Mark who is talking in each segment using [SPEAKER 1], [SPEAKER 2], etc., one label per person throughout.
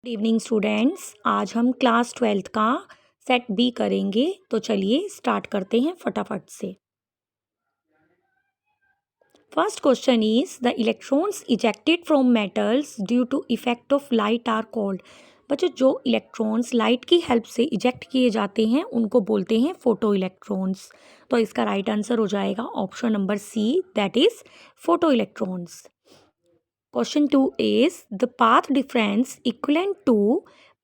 [SPEAKER 1] Good evening students. आज हम class 12th का सेट बी करेंगे। तो चलिए स्टार्ट करते हैं फटाफट से। First question is the electrons ejected from metals due to effect of light are called. बच्चों, जो इलेक्ट्रॉन्स लाइट की हेल्प से इजेक्ट किए जाते हैं उनको बोलते हैं फोटो इलेक्ट्रॉन्स। तो इसका राइट आंसर हो जाएगा option number C, that is photo electrons. Question 2 is the path difference equivalent to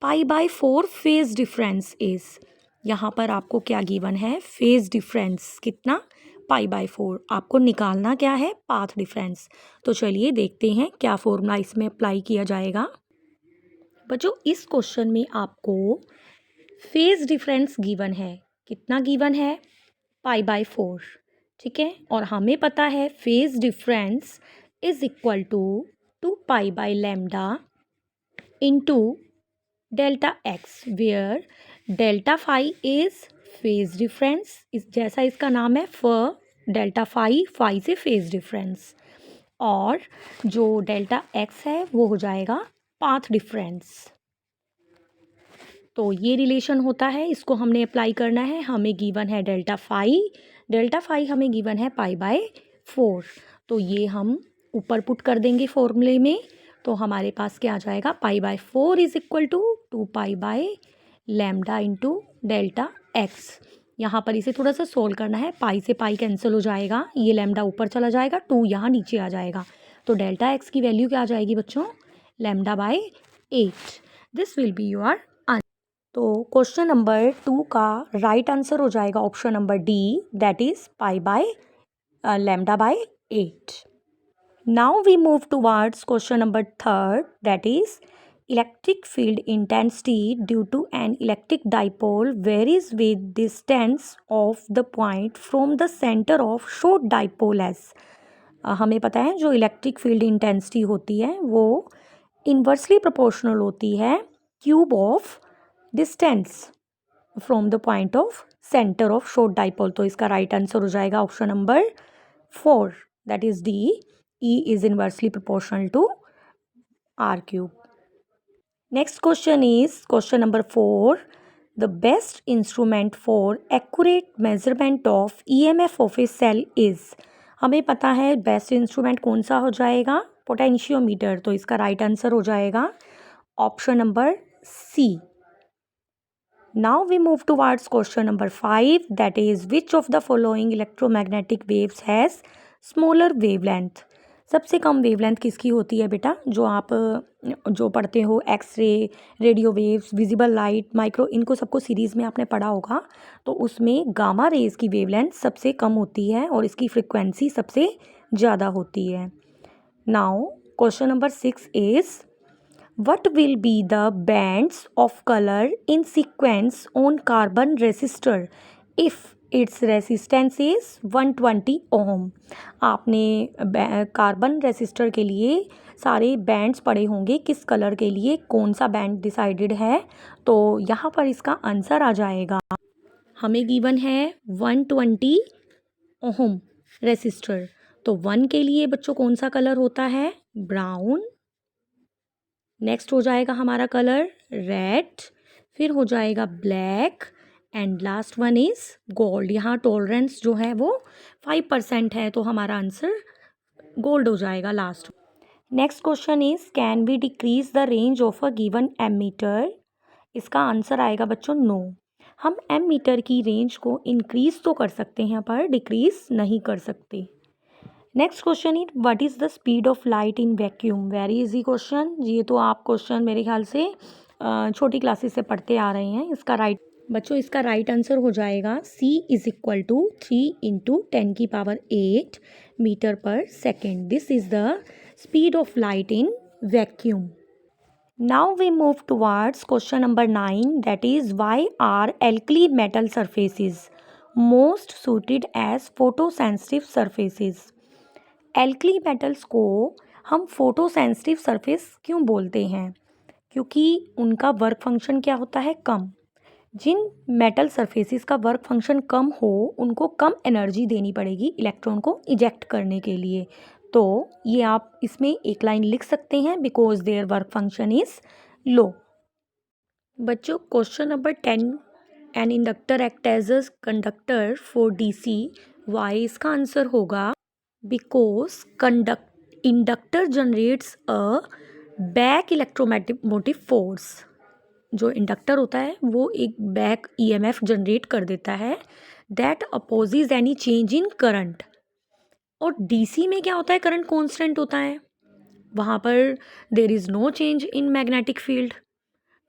[SPEAKER 1] pi by 4 phase difference is। यहाँ पर आपको क्या गिवन है? फेज डिफरेंस कितना? पाई बाय 4। आपको निकालना क्या है? Path difference. तो चलिए देखते हैं क्या फॉर्मूला इसमें अप्लाई किया जाएगा। बच्चों, इस क्वेश्चन में आपको फेज डिफरेंस गिवन है। कितना गिवन है? Pi by 4। ठीक है, और हमें पता है phase difference is equal to 2 pi by lambda into delta x, where delta phi is phase difference. जैसा इसका नाम है डेल्टा फाई से फेज डिफरेंस, और जो डेल्टा एक्स है वो हो जाएगा पाथ डिफरेंस। तो ये रिलेशन होता है, इसको हमने अप्लाई करना है। हमें गिवन है डेल्टा फाई हमें गिवन है पाई बाय 4। तो ये हम ऊपर पुट कर देंगे फॉर्मूले में। तो हमारे पास क्या आ जाएगा? Pi by 4 is equal to 2 pi by lambda into delta x. यहाँ पर इसे थोड़ा सा सोल्व करना है। पाई से पाई कैंसिल हो जाएगा, ये लैम्डा ऊपर चला जाएगा, 2 यहाँ नीचे आ जाएगा। तो डेल्टा एक्स की वैल्यू क्या आ जाएगी बच्चों? Lambda by 8। This will be your. तो क्वेश्चन नंबर 2 का राइट आंसर हो जाएगा option number D, that is pi by lambda by 8। Now we move towards question number 3, that is electric field intensity due to an electric dipole varies with distance of the point from the centre of short dipole as. हमें पता है जो electric field intensity होती है वो inversely proportional होती है cube of distance from the point of centre of short dipole. तो इसका राइट आंसर हो जाएगा option number 4, that is D, E is inversely proportional to R cube. Next question is question number 4, the best instrument for accurate measurement of EMF of a cell is. हमें पता है best instrument कौन सा हो जाएगा? Potentiometer. तो इसका right answer हो जाएगा option number C. Now we move towards question number 5, that is which of the following electromagnetic waves has smaller wavelength। सबसे कम वेवलेंथ किसकी होती है बेटा? जो पढ़ते हो x ray, radio waves, visible light, micro, इनको सबको सीरीज़ में आपने पढ़ा होगा। तो उसमें गामा रेज की वेवलेंथ सबसे कम होती है और इसकी फ्रिक्वेंसी सबसे ज़्यादा होती है। Now question number 6 is what will be the bands of color in sequence on carbon resistor if its resistance is 120 ohm। आपने कार्बन रेसिस्टर के लिए सारे बैंड्स पढ़े होंगे, किस कलर के लिए कौन सा बैंड डिसाइडेड है। तो यहाँ पर इसका आंसर आ जाएगा, हमें गिवन है 120 ओम रेसिस्टर। तो 1 के लिए बच्चों कौन सा कलर होता है? ब्राउन। नेक्स्ट हो जाएगा हमारा कलर रेड, फिर हो जाएगा black, and last one is gold. यहाँ टॉलरेंस जो है वो 5% है, तो हमारा आंसर गोल्ड हो जाएगा last. Next question is can we decrease the range of a given ammeter. इसका आंसर आएगा बच्चों नो। हम एमीटर की रेंज को इंक्रीज तो कर सकते हैं पर डिक्रीज नहीं कर सकते। Next question is what is the speed of light in vacuum. Very easy question. ये तो आप क्वेश्चन मेरे ख्याल से छोटी क्लासेस से पढ़ते आ रहे हैं। इसका राइट आंसर हो जाएगा C is equal to 3 into 10⁸ metre per second. This is the speed of light in vacuum. Now we move towards question number 9, that is why are alkali metal surfaces most suited as photo sensitive surfaces. Alkali metals को हम photo sensitive surface क्यों बोलते हैं? क्योंकि उनका work function क्या होता है? कम। जिन मेटल सरफेसेस का वर्क फंक्शन कम हो उनको कम एनर्जी देनी पड़ेगी इलेक्ट्रॉन को इजेक्ट करने के लिए। तो ये आप इसमें एक लाइन लिख सकते हैं, because their work function is low. बच्चों question number 10, an inductor act as a conductor for DC, why इसका आंसर होगा because inductor generates a back electromotive force. जो इंडक्टर होता है वो एक बैक ईएमएफ जनरेट कर देता है that opposes any change in current. और डीसी में क्या होता है, करंट कांस्टेंट होता है, वहाँ पर there is no change in magnetic field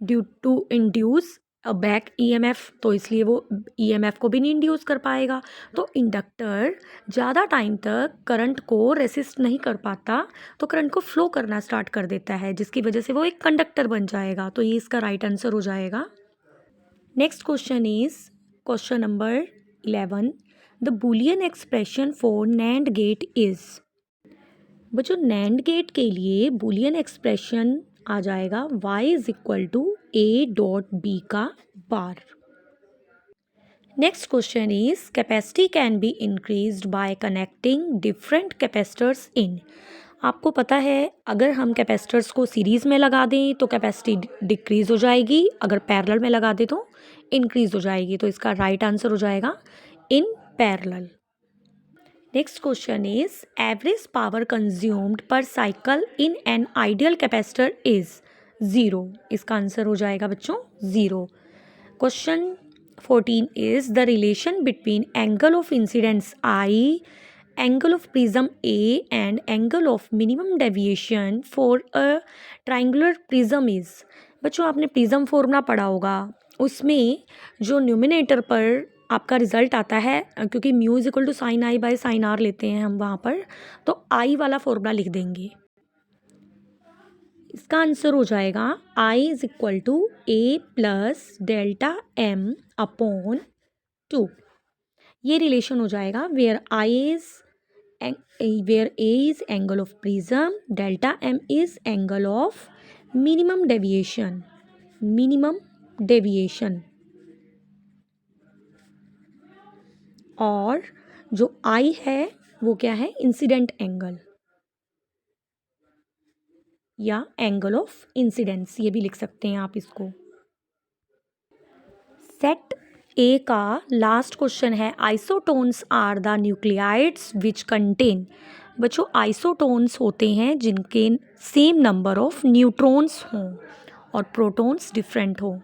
[SPEAKER 1] due to induce a back EMF, तो इसलिए वो ईएमएफ को भी नहीं इंड्यूस कर पाएगा। तो इंडक्टर ज़्यादा टाइम तक करंट को रेसिस्ट नहीं कर पाता, तो करंट को फ्लो करना स्टार्ट कर देता है, जिसकी वजह से वो एक कंडक्टर बन जाएगा। तो ये इसका राइट आंसर हो जाएगा। Next question is question number 11, the Boolean expression for NAND gate is. बच्चों नैंड गेट के लिए बुलियन एक्सप्रेशन आ जाएगा y is equal to a dot b का bar. Next question is capacity can be increased by connecting different capacitors in. आपको पता है अगर हम कैपेसिटर्स को सीरीज़ में लगा दें तो कैपेसिटी डिक्रीज़ हो जाएगी, अगर पैरेलल में लगा दें तो इंक्रीज़ हो जाएगी। तो इसका राइट आंसर हो जाएगा in parallel. Next question is average power consumed per cycle in an ideal capacitor is 0। इसका आंसर हो जाएगा बच्चों 0। Question 14 is the relation between angle of incidence I, angle of prism A and angle of minimum deviation for a triangular prism is. बच्चों आपने prism formula पढ़ा होगा, उसमें जो न्यूमिनेटर पर आपका रिजल्ट आता है, क्योंकि mu is equal to sine i by sine r लेते हैं हम वहाँ पर, तो आई वाला फॉर्मूला लिख देंगे। इसका आंसर हो जाएगा I is equal to A plus delta M upon 2। ये रिलेशन हो जाएगा where A is angle of prism, delta M is angle of minimum deviation, और जो आई है वो क्या है, इंसिडेंट एंगल या एंगल ऑफ इंसिडेंस, ये भी लिख सकते हैं आप इसको। सेट ए का लास्ट क्वेश्चन है isotones are the nuclides which contain. बच्चों आइसोटोन्स होते हैं जिनके सेम नंबर ऑफ न्यूट्रॉन्स हों और प्रोटॉन्स डिफरेंट हो।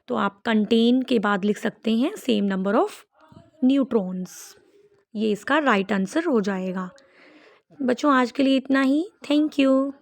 [SPEAKER 1] तो आप कंटेन के बाद लिख सकते हैं सेम नंबर ऑफ न्यूट्रॉन्स। ये इसका राइट आंसर हो जाएगा। बच्चों आज के लिए इतना ही। Thank you.